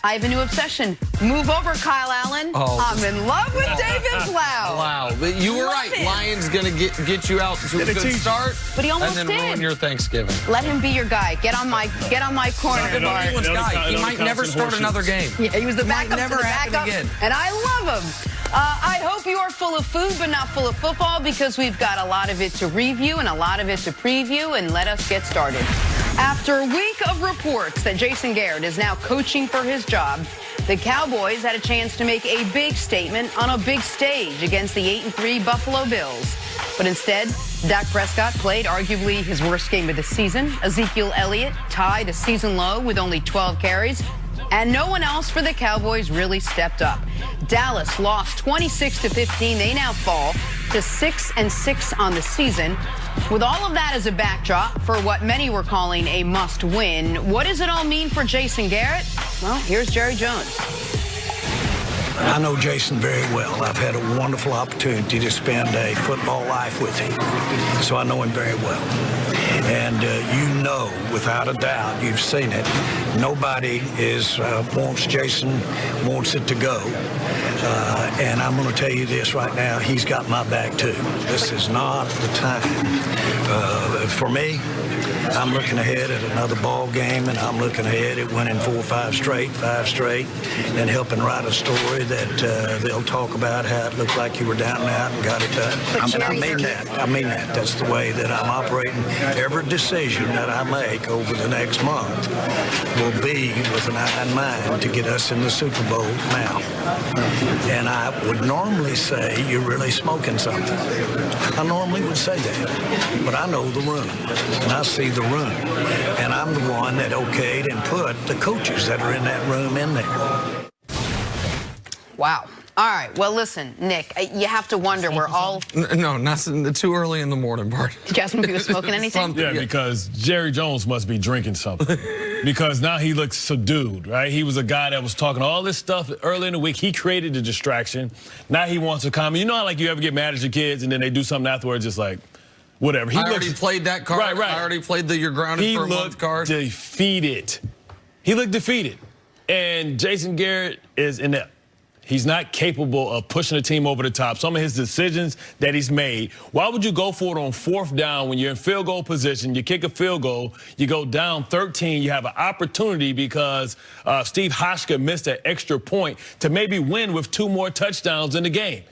I have a new obsession. Move over, Kyle Allen. Oh. I'm in love with David Blau. Wow. But you were right. Him. Lions going to get you out to a good start. But he almost and then did. ruin your Thanksgiving. Let him be your guy. Get on my corner. Anyone's guy. He might never start another game. Yeah, he was the Might backup never to the happen backup, again. and I love him. I hope you are full of food, but not full of football, because we've got a lot of it to review and a lot of it to preview, and let us get started. After a week of reports that Jason Garrett is now coaching for his job, the Cowboys had a chance to make a big statement on a big stage against the 8-3 Buffalo Bills. But instead, Dak Prescott played arguably his worst game of the season. Ezekiel Elliott tied a season low with only 12 carries. And no one else for the Cowboys really stepped up. Dallas lost 26-15. They now fall to 6-6 on the season. With all of that as a backdrop for what many were calling a must-win, what does it all mean for Jason Garrett? Well, here's Jerry Jones. I know Jason very well. I've had a wonderful opportunity to spend a football life with him, so I know him very well. And you know, without a doubt, you've seen it, nobody wants Jason, wants it to go. And I'm going to tell you this right now, he's got my back too. This is not the time. For me, I'm looking ahead at another ball game, and I'm looking ahead at winning 4 or 5 straight, and helping write a story that they'll talk about how it looked like you were down and out and got it done. I mean that. I mean that. That's the way that I'm operating. Every decision that I make over the next month will be with an eye in mind to get us in the Super Bowl now. And I would normally say you're really smoking something. I normally would say that. But I know the room, and I see the room. And I'm the one that okayed and put the coaches that are in that room in there. Wow. All right. Well, listen, Nick, you have to wonder, we're all... No, not too early in the morning, Bart. Did you ask him if he was smoking anything? Yeah, because Jerry Jones must be drinking something. Because now he looks subdued, right? He was a guy that was talking all this stuff early in the week. He created the distraction. Now he wants to comment. You know how, like, you ever get mad at your kids and then they do something afterwards, just like, whatever. I already played that card. Right. I already played the you're grounded for a month card. He looked defeated. He looked defeated. And Jason Garrett is inept. He's not capable of pushing the team over the top. Some of his decisions that he's made. Why would you go for it on 4th down when you're in field goal position? You kick a field goal, you go down 13, you have an opportunity because Steve Hotchkiss missed an extra point to maybe win with 2 more touchdowns in the game.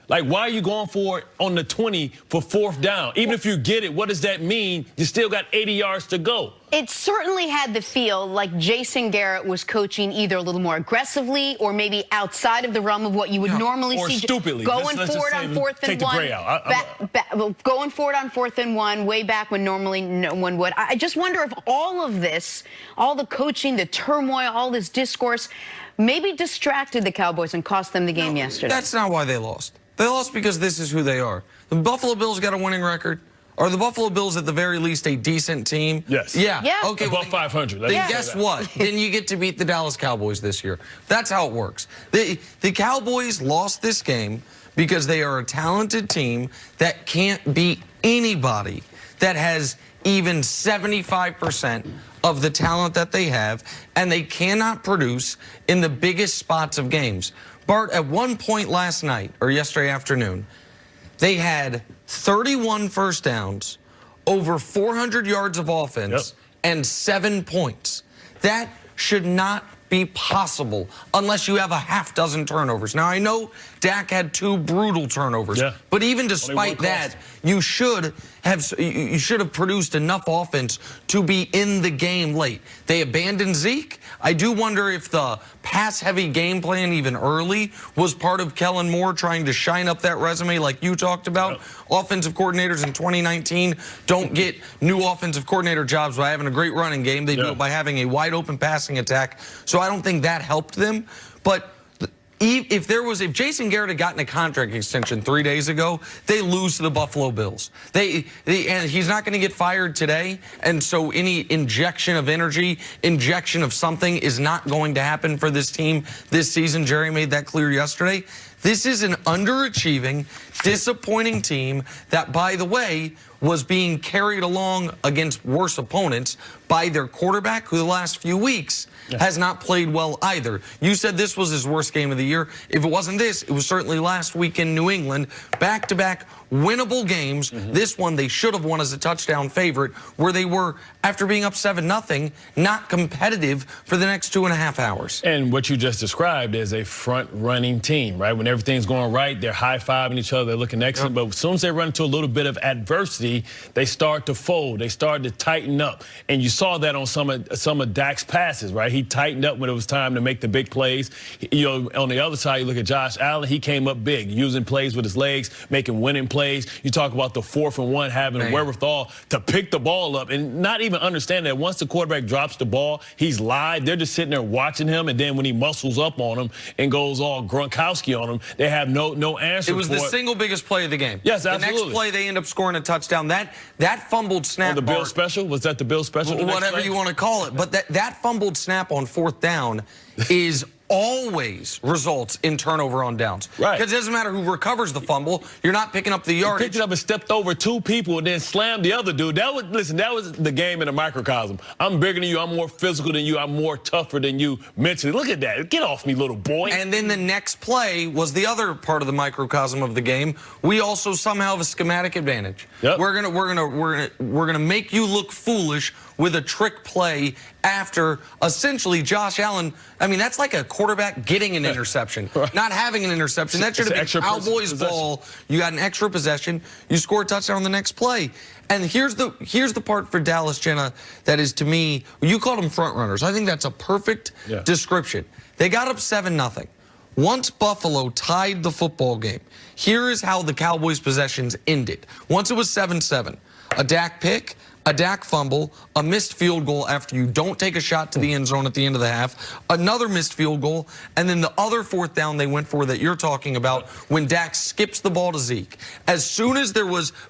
Like, why are you going for it on the 20 for 4th down? Even if you get it, what does that mean? You still got 80 yards to go. It certainly had the feel like Jason Garrett was coaching either a little more aggressively or maybe outside of the realm of what you would normally or see. Stupidly. Going forward on 4th and 1. Going forward on 4th and 1, way back when normally no one would. I just wonder if all of this, all the coaching, the turmoil, all this discourse, maybe distracted the Cowboys and cost them the game yesterday. That's not why they lost. They lost because this is who they are. The Buffalo Bills got a winning record. Are the Buffalo Bills at the very least a decent team? Yes. Yeah. Okay. Above 500. Then guess what? Then you get to beat the Dallas Cowboys this year. That's how it works. The Cowboys lost this game because they are a talented team that can't beat anybody that has even 75% of the talent that they have, and they cannot produce in the biggest spots of games. Bart, at one point last night, or yesterday afternoon, they had 31 first downs, over 400 yards of offense, and 7 points. That should not be possible unless you have a half-dozen turnovers. Now, I know Dak had 2 brutal turnovers, but even despite that, you should have produced enough offense to be in the game late. They abandoned Zeke. I do wonder if the pass-heavy game plan even early was part of Kellen Moore trying to shine up that resume like you talked about. Offensive coordinators in 2019 don't get new offensive coordinator jobs by having a great running game. They do it by having a wide-open passing attack. So I don't think that helped them. But if Jason Garrett had gotten a contract extension 3 days ago, they lose to the Buffalo Bills. And he's not going to get fired today, and so any injection of energy, injection of something is not going to happen for this team this season. Jerry made that clear yesterday. This is an underachieving, disappointing team that, by the way, was being carried along against worse opponents by their quarterback, who the last few weeks has not played well either. You said this was his worst game of the year. If it wasn't this, it was certainly last week in New England. Back-to-back winnable games. This one they should have won as a touchdown favorite, where they were, after being up 7-0, not competitive for the next 2.5 hours. And what you just described is a front-running team, right? When everything's going right, they're high-fiving each other, they're looking excellent. But as soon as they run into a little bit of adversity, they start to fold, they start to tighten up. And you saw that on some of Dak's passes, right? He tightened up when it was time to make the big plays. You know, on the other side, you look at Josh Allen, he came up big, using plays with his legs, making winning plays. You talk about the 4th and 1, having a wherewithal to pick the ball up and not even understand that once the quarterback drops the ball, he's live. They're just sitting there watching him, and then when he muscles up on him and goes all Gronkowski on him, they have no answer. It was the single biggest play of the game. Yes, absolutely. The next play, they end up scoring a touchdown. That fumbled snap. Oh, the Bill special? Was that the Bill special? Whatever you want to call it. But that fumbled snap on 4th down is always results in turnover on downs. Right. Because it doesn't matter who recovers the fumble. You're not picking up the yardage. He picked it up and stepped over 2 people and then slammed the other dude. That was the game in a microcosm. I'm bigger than you. I'm more physical than you. I'm more tougher than you mentally. Look at that. Get off me, little boy. And then the next play was the other part of the microcosm of the game. We also somehow have a schematic advantage. Yep. We're gonna make you look foolish with a trick play after essentially Josh Allen. I mean, that's like a quarterback getting an interception, not having an interception. That should have been Cowboys ball. You got an extra possession. You score a touchdown on the next play. And here's the part for Dallas, Jenna, that is, to me, you called them front runners. I think that's a perfect description. They got up 7-0. Once Buffalo tied the football game, here is how the Cowboys' possessions ended. Once it was 7-7, a Dak pick, a Dak fumble, a missed field goal after you don't take a shot to the end zone at the end of the half, another missed field goal, and then the other 4th down they went for that you're talking about when Dak skips the ball to Zeke. As soon as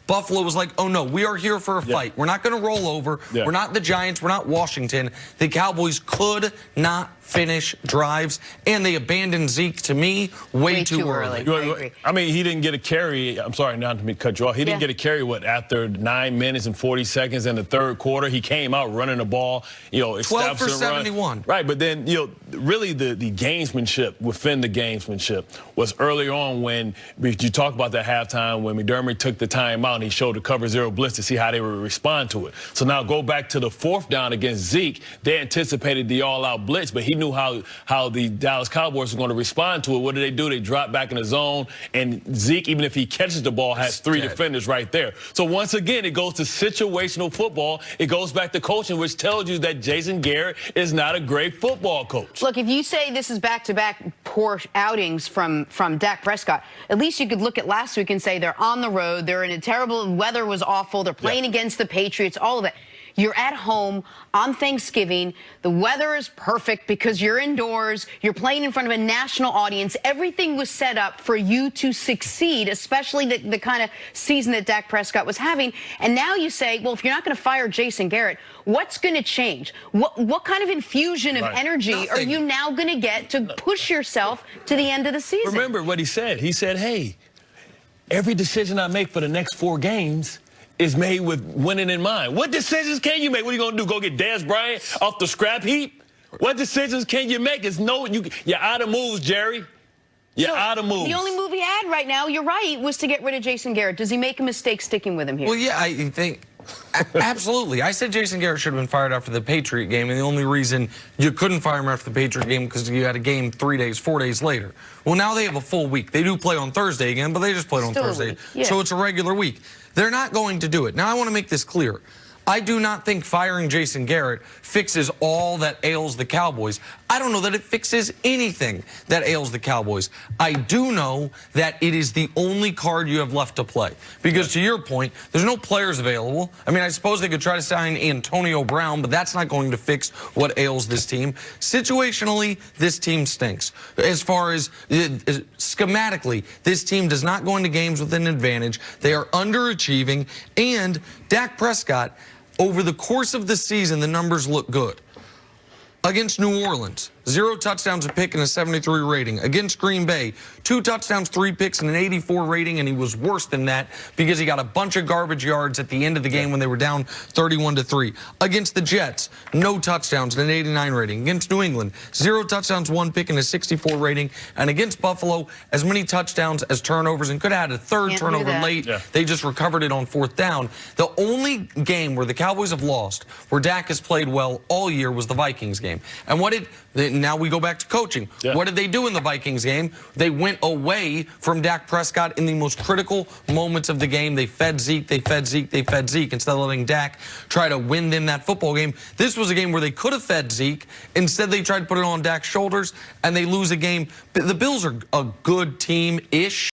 Buffalo was like, oh no, we are here for a fight. We're not going to roll over. We're not the Giants. We're not Washington. The Cowboys could not finish drives, and they abandoned Zeke, to me, way too early. I mean, he didn't get a carry. I'm sorry not to cut you off. He didn't get a carry, after 9 minutes and 40 seconds in the 3rd quarter. He came out running the ball, 12 for 71. Right, but then, really the gamesmanship within the gamesmanship was early on when you talk about that halftime when McDermott took the timeout and he showed the cover 0 blitz to see how they would respond to it. So now go back to the 4th down against Zeke. They anticipated the all-out blitz, but he knew how the Dallas Cowboys were going to respond to it. What do? They drop back in the zone, and Zeke, even if he catches the ball, has 3 defenders right there. So once again, it goes to situational football. It goes back to coaching, which tells you that Jason Garrett is not a great football coach. Look, if you say this is back-to-back poor outings from Dak Prescott, at least you could look at last week and say they're on the road, they're in a terrible, weather was awful, they're playing against the Patriots, all of it. You're at home on Thanksgiving. The weather is perfect because you're indoors. You're playing in front of a national audience. Everything was set up for you to succeed, especially the kind of season that Dak Prescott was having. And now you say, well, if you're not going to fire Jason Garrett, what's going to change? What kind of infusion of energy are you now going to get to push yourself to the end of the season? Remember what he said. He said, hey, every decision I make for the next 4 games is made with winning in mind. What decisions can you make? What are you going to do? Go get Dez Bryant off the scrap heap? What decisions can you make? You're out of moves, Jerry. You're out of moves. The only move he had right now, you're right, was to get rid of Jason Garrett. Does he make a mistake sticking with him here? Well, yeah, I think absolutely. I said Jason Garrett should have been fired after the Patriot game, and the only reason you couldn't fire him after the Patriot game because you had a game 4 days later. Well, now they have a full week. They do play on Thursday again, but they just played on Thursday. So it's a regular week. They're not going to do it. Now, I want to make this clear. I do not think firing Jason Garrett fixes all that ails the Cowboys. I don't know that it fixes anything that ails the Cowboys. I do know that it is the only card you have left to play. Because to your point, there's no players available. I mean, I suppose they could try to sign Antonio Brown, but that's not going to fix what ails this team. Situationally, this team stinks. As far as schematically, this team does not go into games with an advantage. They are underachieving. And Dak Prescott, over the course of the season, the numbers look good. Against New Orleans, 0 touchdowns, a pick, and a 73 rating. Against Green Bay, 2 touchdowns, 3 picks, and an 84 rating, and he was worse than that because he got a bunch of garbage yards at the end of the game when they were down 31-3. Against the Jets, no touchdowns and an 89 rating. Against New England, 0 touchdowns, 1 pick, and a 64 rating. And against Buffalo, as many touchdowns as turnovers, and could have had a third turnover late. Yeah. They just recovered it on 4th down. The only game where the Cowboys have lost, where Dak has played well all year, was the Vikings game. And now we go back to coaching. Yeah. What did they do in the Vikings game? They went away from Dak Prescott in the most critical moments of the game. They fed Zeke, they fed Zeke, they fed Zeke instead of letting Dak try to win them that football game. This was a game where they could have fed Zeke. Instead, they tried to put it on Dak's shoulders, and they lose a game. The Bills are a good team-ish.